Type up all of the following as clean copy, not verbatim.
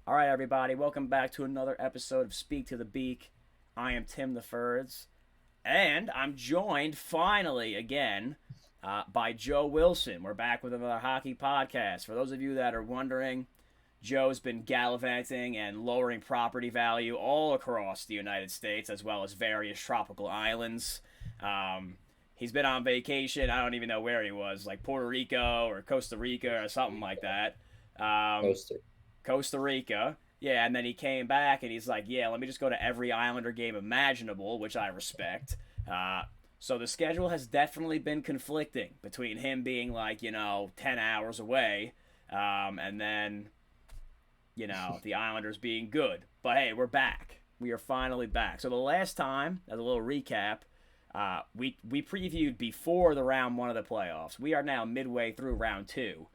All right, everybody, welcome back to another episode of Speak to the Beak. I am Tim the Ferds, and I'm joined finally again by Joe Wilson. We're back with another hockey podcast. For those of you that are wondering, Joe's been gallivanting and lowering property value all across the United States, as well as various tropical islands. He's been on vacation. I don't even know where he was, like Puerto Rico or Costa Rica or something like that. Um, Poster. Costa Rica. Yeah, and then he came back and he's like, yeah, let me just go to every Islander game imaginable, which I respect. So the schedule has definitely been conflicting between him being like, 10 hours away, and then, the Islanders being good. But hey, we're back. We are finally back. So the last time, as a little recap, we previewed before the round one of the playoffs. We are now midway through round two.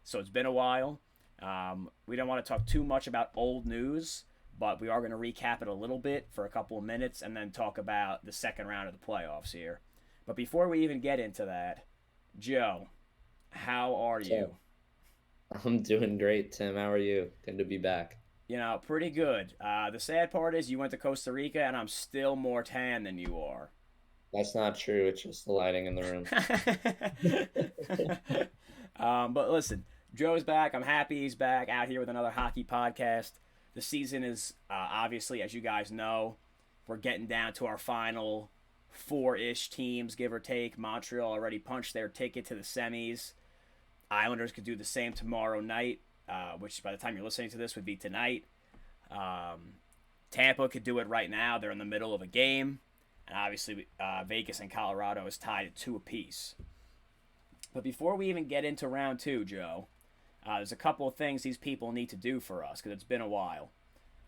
So it's been a while. We don't want to talk too much about old news, but we are going to recap it a little bit for a couple of minutes and then talk about the second round of the playoffs here. But before we even get into that, Joe, how are you? I'm doing great, Tim. How are you? Good to be back. Pretty good. The sad part is you went to Costa Rica and I'm still more tan than you are. That's not true. It's just the lighting in the room. But listen, Joe's back. I'm happy he's back out here with another hockey podcast. The season is obviously, as you guys know, we're getting down to our final four-ish teams, give or take. Montreal already punched their ticket to the semis. Islanders could do the same tomorrow night, which by the time you're listening to this would be tonight. Tampa could do it right now. They're in the middle of a game. And obviously, Vegas and Colorado is tied at 2 apiece. But before we even get into round two, Joe, there's a couple of things these people need to do for us because it's been a while.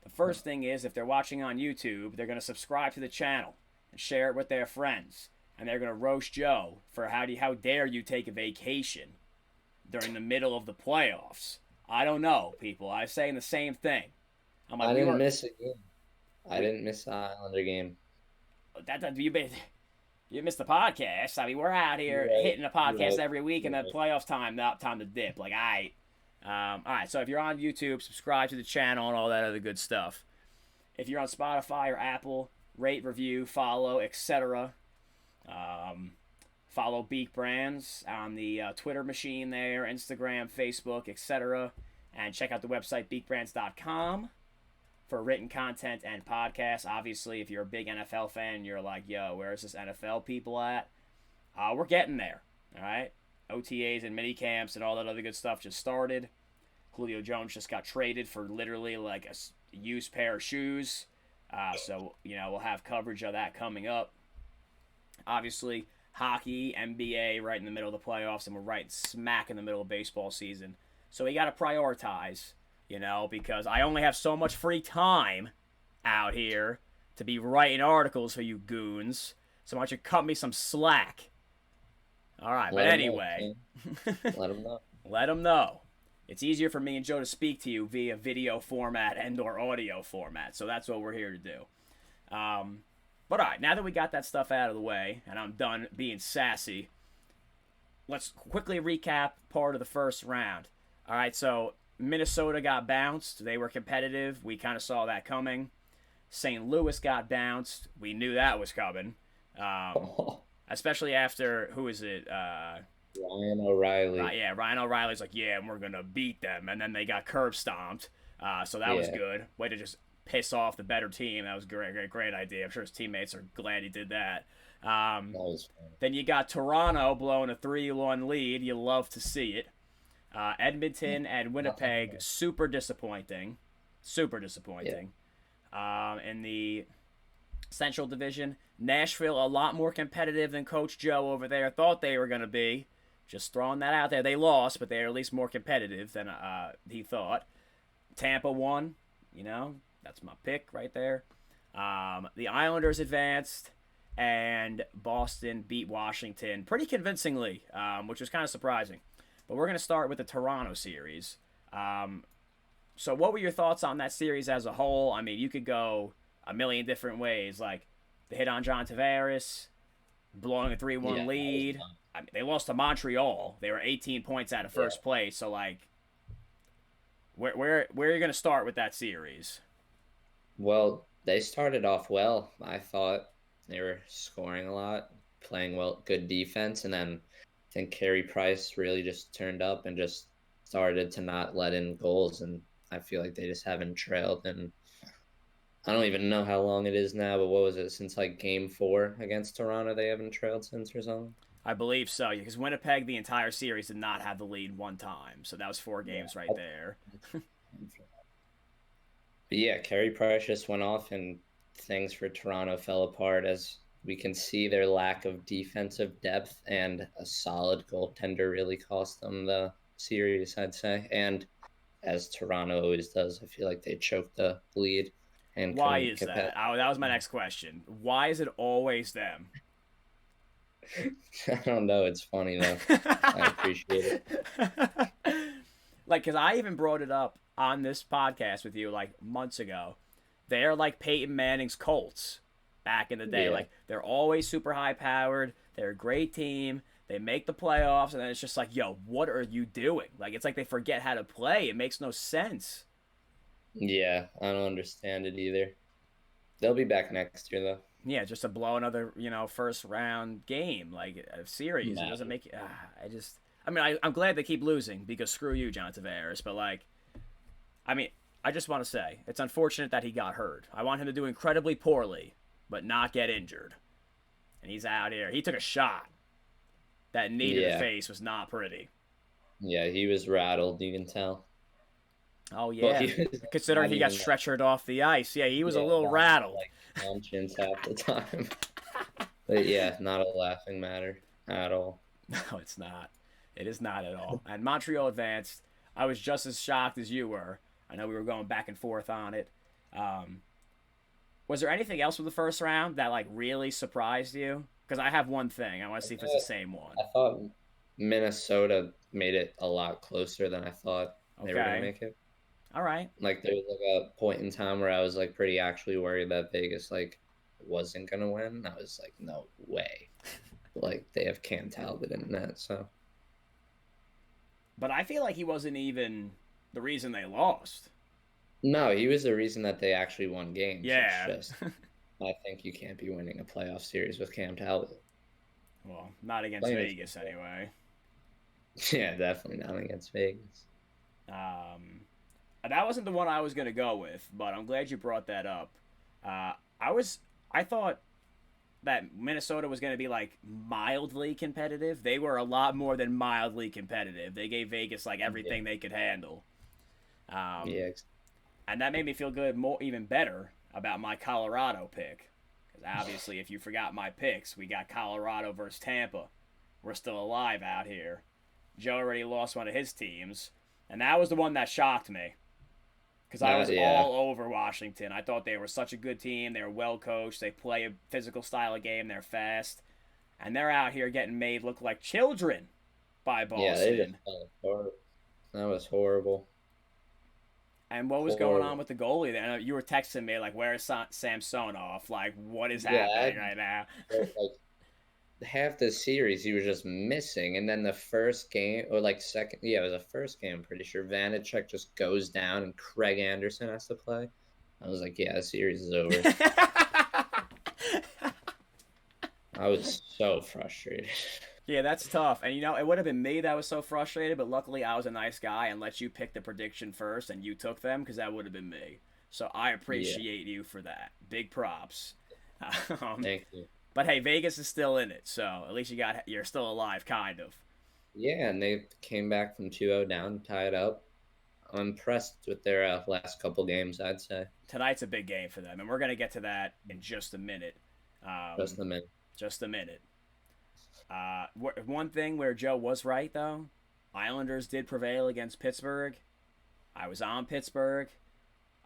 The first thing is if they're watching on YouTube, they're going to subscribe to the channel and share it with their friends. And they're going to roast Joe for how dare you take a vacation during the middle of the playoffs. I don't know, people. I'm saying the same thing. I'm like, I didn't miss a game. I didn't miss an Islander game. You missed the podcast. I mean, we're out here You're right. hitting the You're podcast right. every week, and You're then right. playoffs time, not time to dip. Like, all right. So if you're on YouTube, subscribe to the channel and all that other good stuff. If you're on Spotify or Apple, rate, review, follow, etc. Follow Beak Brands on the Twitter machine there, Instagram, Facebook, etc. And check out the website beakbrands.com for written content and podcasts. Obviously, if you're a big NFL fan, you're like, yo, where's this NFL people at? We're getting there, all right? OTAs and mini camps and all that other good stuff just started. Julio Jones just got traded for literally like a used pair of shoes. So, we'll have coverage of that coming up. Obviously, hockey, NBA, right in the middle of the playoffs, and we're right smack in the middle of baseball season. So we got to prioritize, because I only have so much free time out here to be writing articles for you goons. So why don't you cut me some slack? All right, but anyway. Let them know. Let them know. It's easier for me and Joe to speak to you via video format and or audio format. So that's what we're here to do. But all right, now that we got that stuff out of the way and I'm done being sassy, let's quickly recap part of the first round. All right, so Minnesota got bounced. They were competitive. We kind of saw that coming. St. Louis got bounced. We knew that was coming. Especially after, who is it? Ryan O'Reilly. Yeah, Ryan O'Reilly's like, yeah, we're going to beat them. And then they got curb stomped. So that was good. Way to just piss off the better team. That was a great idea. I'm sure his teammates are glad he did that. That was fun. Then you got Toronto blowing a 3-1 lead. You love to see it. Edmonton and Winnipeg, super disappointing. Super disappointing. Yeah. In the Central Division, Nashville, a lot more competitive than Coach Joe over there thought they were going to be. Just throwing that out there. They lost, but they're at least more competitive than he thought. Tampa won. That's my pick right there. The Islanders advanced, and Boston beat Washington pretty convincingly, which was kind of surprising. But we're going to start with the Toronto series. So what were your thoughts on that series as a whole? I mean, you could go a million different ways. Like, the hit on John Tavares, blowing a 3-1 lead. I mean, they lost to Montreal. They were 18 points out of first place. So, like, Where are you going to start with that series? Well, they started off well. I thought they were scoring a lot, playing well, good defense, and then I think Carey Price really just turned up and just started to not let in goals, and I feel like they just haven't trailed. And I don't even know how long it is now, but what was it since like Game 4 against Toronto? They haven't trailed since or something. I believe so, because Winnipeg the entire series did not have the lead one time, so that was 4 games right Yeah. there. But yeah, Carey Price just went off, and things for Toronto fell apart as we can see their lack of defensive depth and a solid goaltender really cost them the series, I'd say. And as Toronto always does, I feel like they choked the lead and Why couldn't is get that? past. Oh, that was my next question. Why is it always them? I don't know. It's funny though. I appreciate it. Like, because I even brought it up on this podcast with you like months ago. They're like Peyton Manning's Colts back in the day. Yeah. Like, they're always super high powered. They're a great team. They make the playoffs, and then it's just like, yo, what are you doing? Like, it's like they forget how to play. It makes no sense. Yeah, I don't understand it either. They'll be back next year though. Yeah, just to blow another, first round game, like a series. It doesn't Matter. make. I mean, I'm glad they keep losing because screw you, John Tavares. But like, I mean, I just want to say it's unfortunate that he got hurt. I want him to do incredibly poorly, but not get injured. And he's out here. He took a shot. That knee to the Yeah. face was not pretty. Yeah, he was rattled, you can tell. Oh Well, yeah, he was considering not he got even stretchered off the ice. Yeah, he was a yeah, little not even rattled. like conscience half the time. But yeah, not a laughing matter at all. No, it's not. It is not at all. And Montreal advanced. I was just as shocked as you were. I know we were going back and forth on it. Um, was there anything else with the first round that like really surprised you? Because I have one thing. I want to see if it's the same one. I thought Minnesota made it a lot closer than I thought they were gonna Okay. make it. All right. Like there was like a point in time where I was like pretty actually worried that Vegas like wasn't gonna win. I was like, no way. Like they have Cam Talbot in that, so But I feel like he wasn't even the reason they lost. no, he was the reason that they actually won games. It's Yeah. just I think you can't be winning a playoff series with Cam Talbot. Well, not against Plain as Vegas anyway. yeah, definitely not against Vegas. Um, that wasn't the one I was gonna go with, but I'm glad you brought that up. I was, I thought that Minnesota was gonna be like mildly competitive. They were a lot more than mildly competitive. They gave Vegas like Yeah, everything they could handle, um, yeah, and that made me feel good, more even better about my Colorado pick. Because obviously, if you forgot my picks, we got Colorado versus Tampa. We're still alive out here. Joe already lost one of his teams, and that was the one that shocked me because I was yeah, all over Washington. I thought they were such a good team. They were well coached. They play a physical style of game. They're fast, and they're out here getting made look like children by yeah. They just Boston. fell apart. That was horrible, And what was going on horrible. with the goalie there? You were texting me like, "Where's Samsonov? Like, what is Yeah, happening right now?" like half the series he was just missing, and then the first game or like second, yeah, it was the first game. I'm pretty sure Vanacek just goes down, and Craig Anderson has to play. I was like, yeah, the series is over. I was so frustrated. Yeah, that's tough. And it would have been me that was so frustrated, but luckily I was a nice guy and let you pick the prediction first and you took them because that would have been me. So I Yeah, appreciate you for that. Big props. Um, thank you. but hey, Vegas is still in it, so at least you're still alive, kind of. Yeah, and they came back from 2-0 down, tied up. I'm impressed with their last couple games, I'd say. Tonight's a big game for them, and we're gonna get to that in just a minute. Just Um, a minute. just a minute. One thing where Joe was right though, Islanders did prevail against Pittsburgh. I was on Pittsburgh.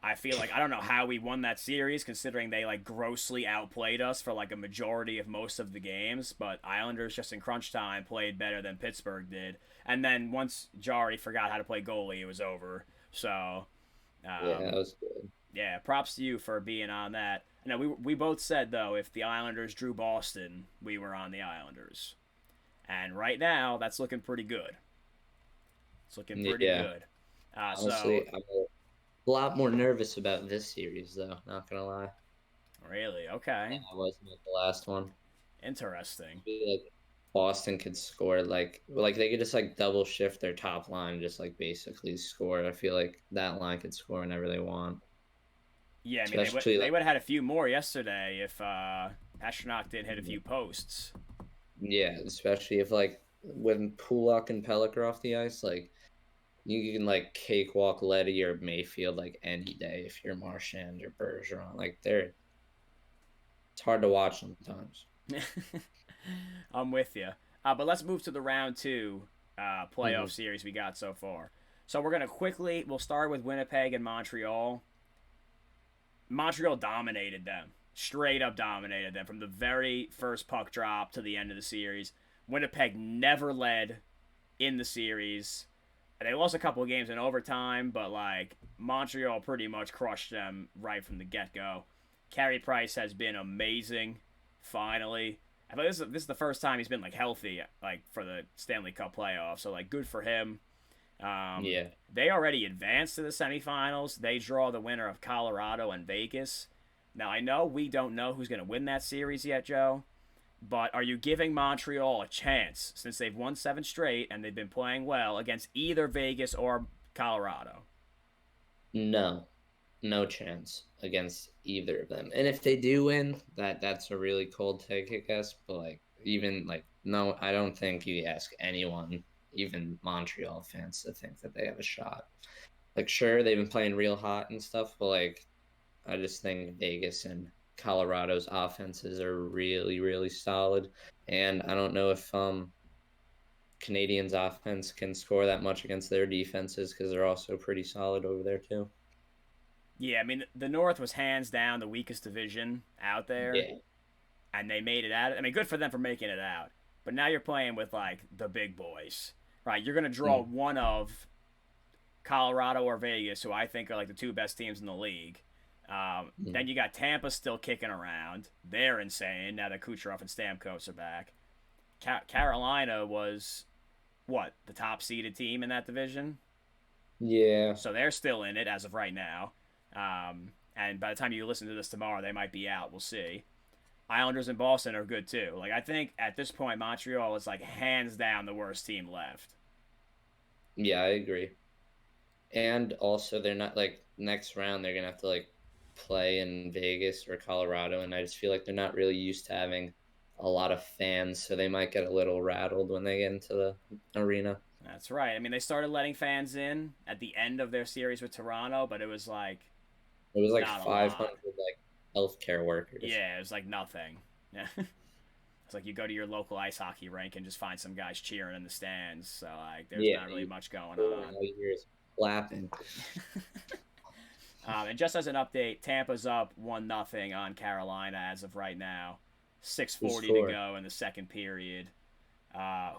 I feel like I don't know how we won that series considering they like grossly outplayed us for like a majority of most of the games, but Islanders just in crunch time played better than Pittsburgh did. And then once Jari forgot how to play goalie, it was over. So, Yeah, that um, was good. yeah, props to you for being on that. Now we both said though if the Islanders drew Boston, we were on the Islanders. And right now that's looking pretty good. It's looking pretty Yeah, good. So Honestly, I'm a lot more nervous about this series, though. Not gonna lie, really, okay, I wasn't at the last one. interesting. I feel like Boston could score like they could just like double shift their top line, and just like basically score. I feel like that line could score whenever they want, Yeah, I mean especially they like would have had a few more yesterday if Astronaut did hit a few posts. yeah, especially if like when Pulak and Pellick are off the ice, like you can like cakewalk Letty or Mayfield like any day if you're Marchand or Bergeron. Like it's hard to watch sometimes. I'm with you. But let's move to the round two playoff Hmm. series we got so far. So we're gonna we'll start with Winnipeg and Montreal. Montreal dominated them, straight up dominated them from the very first puck drop to the end of the series. Winnipeg never led in the series. They lost a couple of games in overtime, but like Montreal pretty much crushed them right from the get go. Carey Price has been amazing. Finally, I thought this is the first time he's been like healthy, like for the Stanley Cup playoffs. So like good for him. Yeah. They already advanced to the semifinals. They draw the winner of Colorado and Vegas. Now I know we don't know who's going to win that series yet, Joe. But are you giving Montreal a chance since they've won 7 straight and they've been playing well against either Vegas or Colorado? No, no chance against either of them. And if they do win, that's a really cold take, I guess. But like even like no, I don't think you ask anyone, even Montreal fans, to think that they have a shot. Like sure, they've been playing real hot and stuff, but like I just think Vegas and Colorado's offenses are really, really solid. And I don't know if Canadians offense can score that much against their defenses because they're also pretty solid over there too. Yeah, I mean the North was hands down the weakest division out there, Yeah. and they made it out. I mean, good for them for making it out. But now you're playing with like the big boys, right? You're gonna draw Mm. one of Colorado or Vegas, who I think are like the two best teams in the league. Mm. Then you got Tampa still kicking around. They're insane now that Kucherov and Stamkos are back. Carolina was what the top seeded team in that division, Yeah. so they're still in it as of right now. And by the time you listen to this tomorrow, they might be out. We'll see. Islanders and Boston are good too. Like I think at this point, Montreal is like hands down the worst team left. Yeah, I agree. And also they're not like next round they're gonna have to like play in Vegas or Colorado, and I just feel like they're not really used to having a lot of fans, so they might get a little rattled when they get into the arena. That's right. I mean, they started letting fans in at the end of their series with Toronto, but it was like It was like not a lot. 500 like healthcare workers. Yeah, it was like nothing. Yeah. It's like you go to your local ice hockey rink and just find some guys cheering in the stands. So like, there's Yeah, not really much going on. all you hear is clapping. And just as an update, Tampa's up 1-0 on Carolina as of right now. Who 6:40 to scored? go in the second period.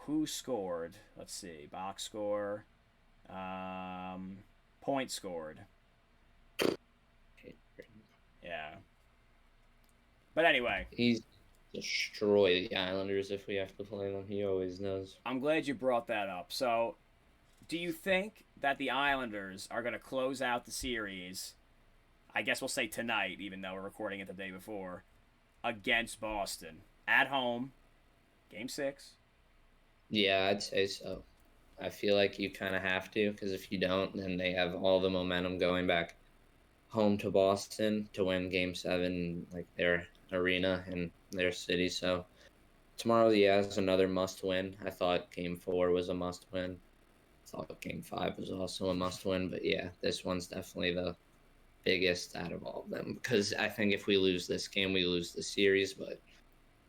Who scored? Let's see. Box score. Point scored. Yeah. But anyway, He's destroy the Islanders if we have to play them. He always knows. I'm glad you brought that up. So, do you think that the Islanders are going to close out the series? I guess we'll say tonight, even though we're recording it the day before, against Boston at home, Game 6. Yeah, I'd say so. I feel like you kind of have to because if you don't, then they have all the momentum going back home to Boston to win Game 7, like their arena and their city. So tomorrow, yeah, is another must win. I thought Game 4 was a must win. I thought Game 5 was also a must win. But yeah, this one's definitely the biggest out of all of them because I think if we lose this game, we lose the series. But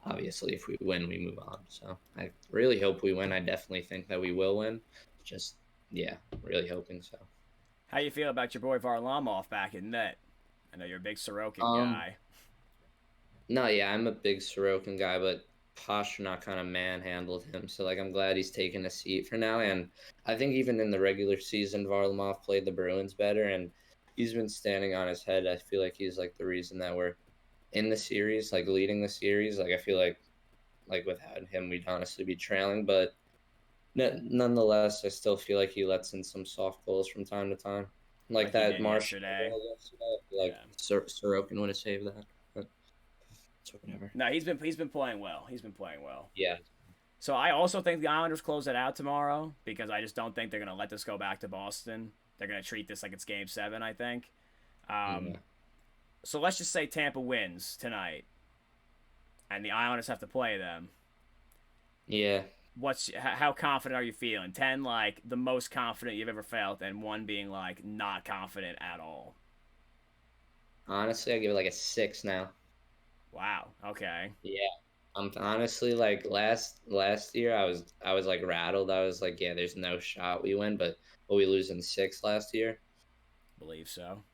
obviously, if we win, we move on. So I really hope we win. I definitely think that we will win. Just, yeah, really hoping so. How you feel about your boy Varlamov back in net? I know you're a big Sorokin Um, guy. no, yeah, I'm a big Sorokin guy, but Pastrnak kind of manhandled him. So, like, I'm glad he's taking a seat for now. And I think even in the regular season, Varlamov played the Bruins better, and he's been standing on his head. I feel like he's, like, the reason that we're in the series, like, leading the series. Like, I feel like without him, we'd honestly be trailing. But Nonetheless, I still feel like he lets in some soft goals from time to time, like like he that did Martial yesterday. goal yesterday. I feel like Yeah. Sorokin would have saved that, but it's whatever. No, he's been playing well. He's been playing well. Yeah. So I also think the Islanders close it out tomorrow because I just don't think they're gonna let this go back to Boston. They're gonna treat this like it's Game 7. I think. Um, Yeah. so let's just say Tampa wins tonight, and the Islanders have to play them. Yeah. How confident are you feeling? 10 like the most confident you've ever felt, and 1 being like not confident at all. Honestly, I give it like a 6 now. Wow. Okay. Yeah. I'm honestly like last year I was like rattled. I was like, yeah, there's no shot we win, but will we lose in 6 last year? Believe so.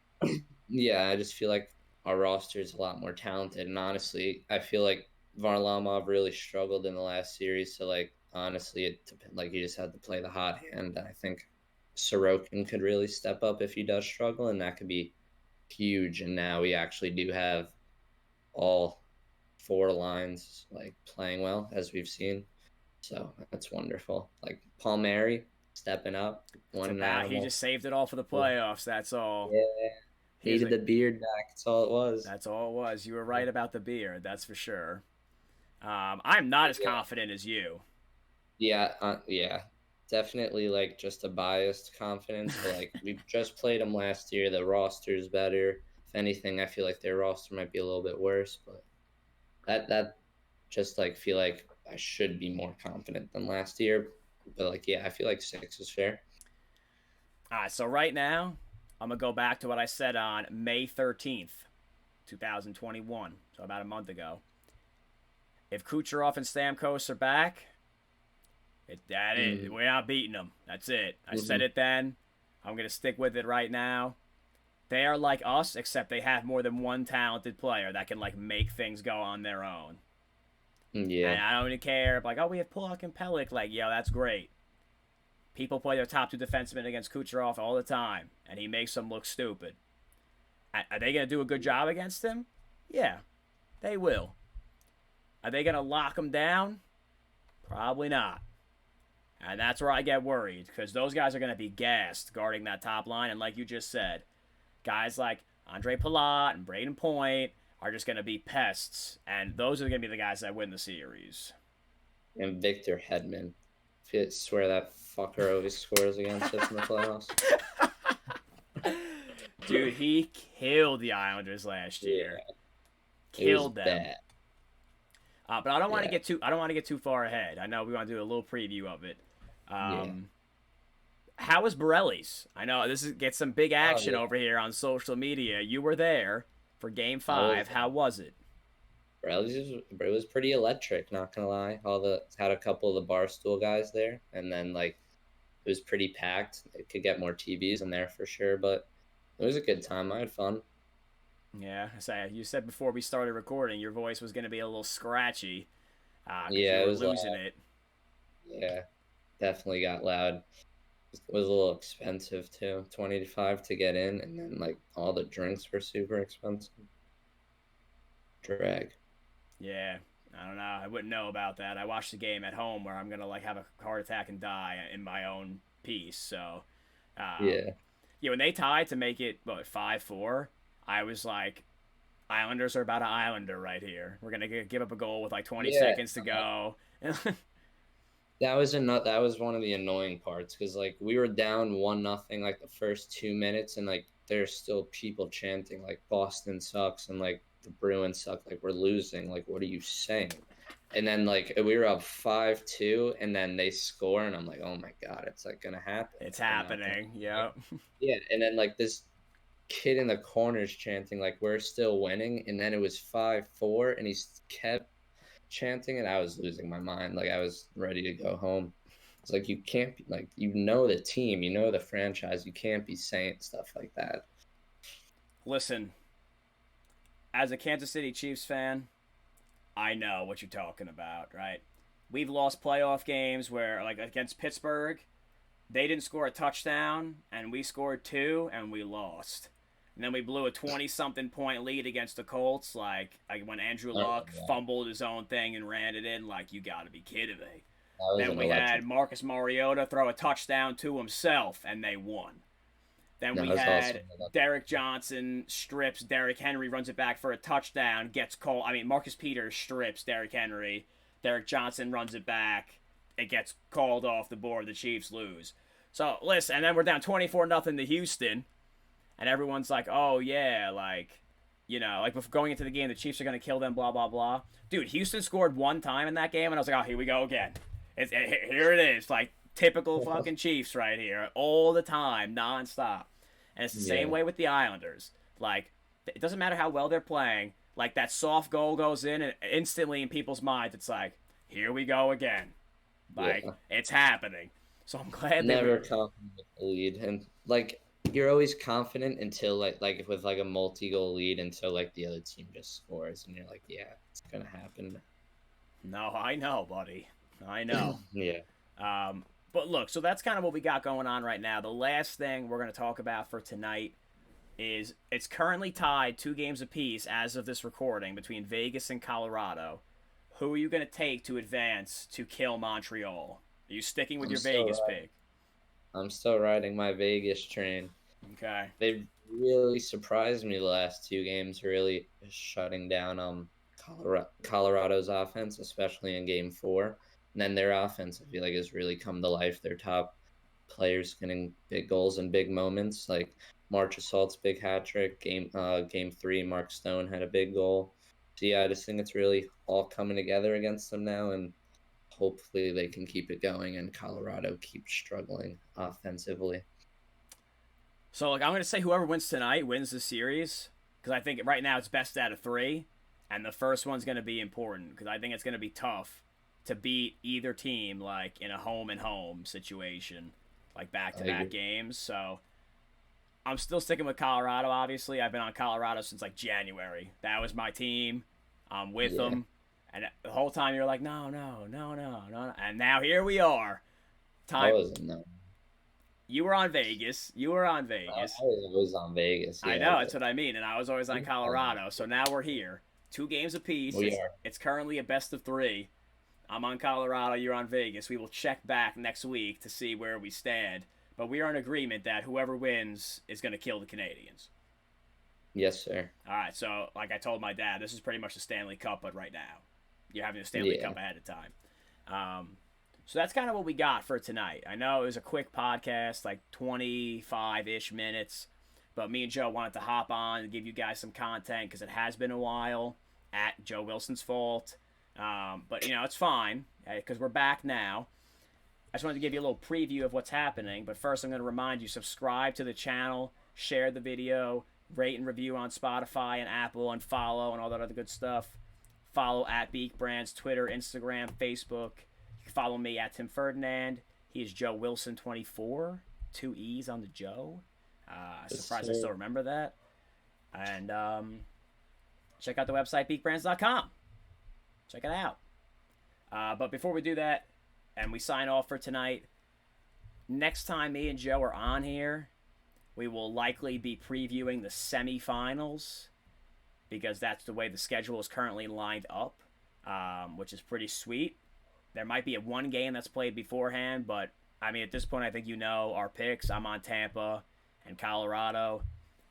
Yeah, I just feel like our roster is a lot more talented, and honestly, I feel like Varlamov really struggled in the last series. So like honestly, like you just had to play the hot hand. I think Sorokin could really step up if he does struggle, and that could be huge. And now we actually do have all 4 lines like playing well as we've seen. So that's wonderful. Like Palmieri stepping up, It's one an about he animal. just saved it all for the playoffs. That's all. Yeah, He's needed a the beard back. That's all it was. That's all it was. You were right about the beard. That's for sure. I'm not as Yeah, confident as you. yeah. Definitely like just a biased confidence, but like we just played them last year. The roster's better. If anything, I feel like their roster might be a little bit worse, but that just like feel like I should be more confident than last year. But like yeah, I feel like 6 is fair. All right, so right now, I'm going to go back to what I said on May 13th, 2021, so about a month ago. If Kucherov and Stamkos are back, that it. Mm-hmm. We're not beating them. That's it. I said Mm-hmm. it then. I'm going to stick with it right now. They are like us, except they have more than one talented player that can like make things go on their own. Yeah, And I don't even care. Like, oh, we have Pulock and Pellick. Like, yo, that's great. People play their top 2 defensemen against Kucherov all the time, and he makes them look stupid. Are they going to do a good job against him? Yeah, they will. Are they going to lock him down? Probably not. And that's where I get worried, because those guys are going to be gassed guarding that top line. And like you just said, guys like Andre Palat and Braden Point are just going to be pests. And those are going to be the guys that win the series. and Victor Hedman. I swear that fucker always scores against us in the playoffs. Dude, he killed the Islanders last year. Yeah, it was Killed them. bad. But I don't want to Yeah, get too. I don't want to get too far ahead. I know we want to do a little preview of it. yeah. How was Borelli's? I know gets some big Oh action yeah, over here on social media. You were there for Game I was. 5. How was it? It was pretty electric. Not gonna lie, had a couple of the Barstool guys there, and then like it was pretty packed. It could get more TVs in there for sure, but it was a good time. I had fun. Yeah, you said before we started recording your voice was going to be a little scratchy because you Yeah, it were was losing loud. it. Yeah, definitely got loud. It was a little expensive too, 25 to get in, and then like all the drinks were super expensive. Drag. Yeah, I don't know. I wouldn't know about that. I watched the game at home where I'm gonna like have a heart attack and die in my own piece. So, Yeah. yeah, when they tied to make it 5-4, I was like, Islanders are about an Islander right here. We're gonna give up a goal with like 20 Yeah. seconds to go. That was one of the annoying parts because like we were down 1-0 like the first 2 minutes, and like there's still people chanting like Boston sucks and like the Bruins suck, like we're losing, like what are you saying? And then like we were up 5-2, and then they score, and I'm like, oh my god, it's like gonna happen. It's They're not gonna. happening. Yep. Yeah, and then like this kid in the corners chanting like we're still winning, and then it was 5-4, and he kept chanting, and I was losing my mind. Like I was ready to go home. It's like you can't be like, you know, the team, you know, the franchise, you can't be saying stuff like that. Listen, as a Kansas City Chiefs fan, I know what you're talking about, right? We've lost playoff games where, like against Pittsburgh, they didn't score a touchdown, and we scored 2, and we lost. And then we blew a 20-something point lead against the Colts, like when Andrew Oh Luck yeah. fumbled his own thing and ran it in. Like, you got to be kidding me. That was Then an we had electric. Marcus Mariota throw a touchdown to himself, and they won. Then That we was also had an electric. Derek Johnson strips Derrick Henry, runs it back for a touchdown, gets called. I mean, Marcus Peters strips Derrick Henry. Derek Johnson runs it back. It gets called off the board. The Chiefs lose. So listen, and then we're down 24-0 to Houston, and everyone's like, "Oh yeah, like, like before going into the game, the Chiefs are gonna kill them." Blah blah blah. Dude, Houston scored one time in that game, and I was like, "Oh, here we go again. Here it is, like typical fucking Chiefs right here, all the time, nonstop." And it's the same Yeah. way with the Islanders. Like, it doesn't matter how well they're playing. Like, that soft goal goes in, and instantly in people's minds, it's like, here we go again. Like, Yeah. it's happening. So I'm glad they Never were. confident with the lead, and like you're always confident until like with like a multi-goal lead until like the other team just scores, and you're like, yeah, it's gonna happen. No, I know, buddy. I know. Yeah. But look, so that's kind of what we got going on right now. The last thing we're going to talk about for tonight is it's currently tied 2 games apiece as of this recording between Vegas and Colorado. Who are you going to take to advance to kill Montreal? Are you sticking with I'm your still Vegas riding. pick? I'm still riding my Vegas train. Okay. They've really surprised me the last 2 games, really shutting down Colorado's offense, especially in Game 4. And then their offense, I feel like, has really come to life. Their top players getting big goals in big moments, like March Assault's big hat trick. Game 3, Mark Stone had a big goal. So yeah, I just think it's really all coming together against them now, and hopefully they can keep it going and Colorado keeps struggling offensively. So, like, I'm going to say whoever wins tonight wins the series because I think right now it's best out of 3. And the first one's going to be important because I think it's going to be tough to beat either team, like, in a home-and-home situation, like back-to-back games. So I'm still sticking with Colorado, obviously. I've been on Colorado since, like, January. That was my team. I'm with them. And the whole time you're like, no. And now here we are. I wasn't no. You were on Vegas. I was always on Vegas. Yeah, I know, that's what I mean. And I was always on Colorado. So now we're here. 2 games apiece. It's currently a best of 3. I'm on Colorado. You're on Vegas. We will check back next week to see where we stand. But we are in agreement that whoever wins is going to kill the Canadians. Yes, sir. All right. So, like I told my dad, this is pretty much the Stanley Cup, but right now. You're having the Stanley Cup ahead of time. So that's kind of what we got for tonight. I know it was a quick podcast, like 25-ish minutes. But me and Joe wanted to hop on and give you guys some content because it has been a while at Joe Wilson's fault. But, it's fine because we're back now. I just wanted to give you a little preview of what's happening. But first, I'm going to remind you, subscribe to the channel, share the video, rate and review on Spotify and Apple, and follow and all that other good stuff. Follow at Beak Brands, Twitter, Instagram, Facebook. You can follow me at Tim Ferdinand. He is Joe Wilson 24. 2 E's on the Joe. Surprised I still remember that. And check out the website, beakbrands.com. Check it out. But before we do that, and we sign off for tonight, next time me and Joe are on here, we will likely be previewing the semifinals because that's the way the schedule is currently lined up, which is pretty sweet. There might be one game that's played beforehand, but, I mean, at this point, I think you know our picks. I'm on Tampa and Colorado.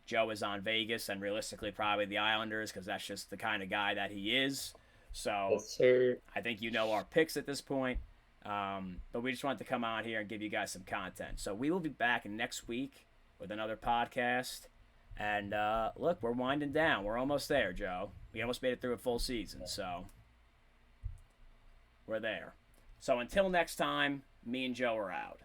Joe is on Vegas and realistically probably the Islanders because that's just the kind of guy that he is. So yes, sir. I think you know our picks at this point. But we just wanted to come on here and give you guys some content. So we will be back next week with another podcast. And look, we're winding down. We're almost there, Joe. We almost made it through a full season. So we're there. So until next time, me and Joe are out.